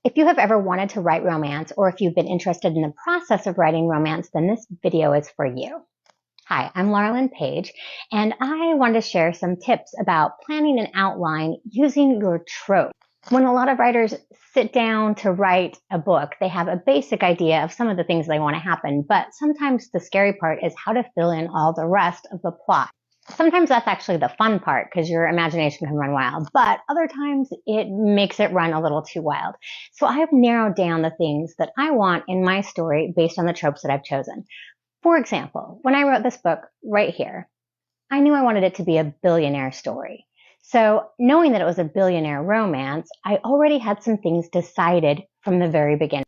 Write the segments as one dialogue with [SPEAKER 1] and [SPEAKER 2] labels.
[SPEAKER 1] If you have ever wanted to write romance, or if you've been interested in the process of writing romance, then this video is for you. Hi, I'm Laura Page, and I wanted to share some tips about planning an outline using your trope. When a lot of writers sit down to write a book, they have a basic idea of some of the things they want to happen, but sometimes the scary part is how to fill in all the rest of the plot. Sometimes that's actually the fun part because your imagination can run wild, but other times it makes it run a little too wild. So I've narrowed down the things that I want in my story based on the tropes that I've chosen. For example, when I wrote this book right here, I knew I wanted it to be a billionaire story. So knowing that it was a billionaire romance, I already had some things decided from the very beginning.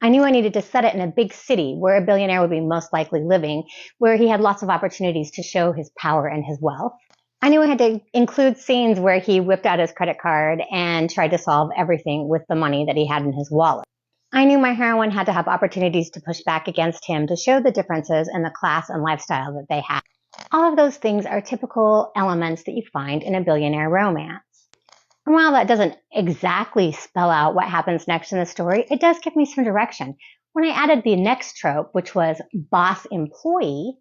[SPEAKER 1] I knew I needed to set it in a big city where a billionaire would be most likely living, where he had lots of opportunities to show his power and his wealth. I knew I had to include scenes where he whipped out his credit card and tried to solve everything with the money that he had in his wallet. I knew my heroine had to have opportunities to push back against him to show the differences in the class and lifestyle that they had. All of those things are typical elements that you find in a billionaire romance. And while that doesn't exactly spell out what happens next in the story, it does give me some direction. When I added the next trope, which was boss employee,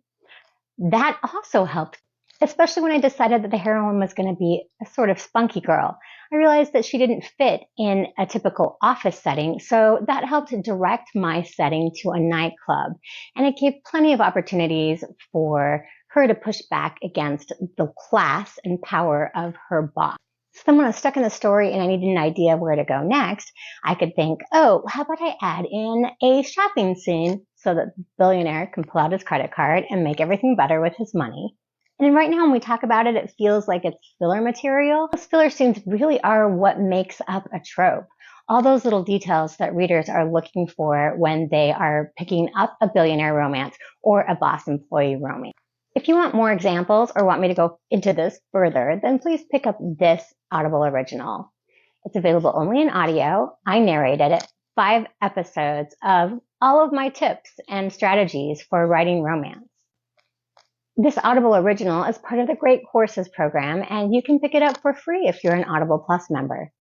[SPEAKER 1] that also helped, especially when I decided that the heroine was going to be a sort of spunky girl. I realized that she didn't fit in a typical office setting, so that helped direct my setting to a nightclub. And it gave plenty of opportunities for her to push back against the class and power of her boss. So then when I was stuck in the story and I needed an idea of where to go next, I could think, oh, how about I add in a shopping scene so that the billionaire can pull out his credit card and make everything better with his money. And right now when we talk about it, it feels like it's filler material. Those filler scenes really are what makes up a trope. All those little details that readers are looking for when they are picking up a billionaire romance or a boss employee romance. If you want more examples or want me to go into this further, then please pick up this Audible original. It's available only in audio. I narrated it, 5 episodes of all of my tips and strategies for writing romance. This Audible original is part of the Great Courses program, and you can pick it up for free if you're an Audible Plus member.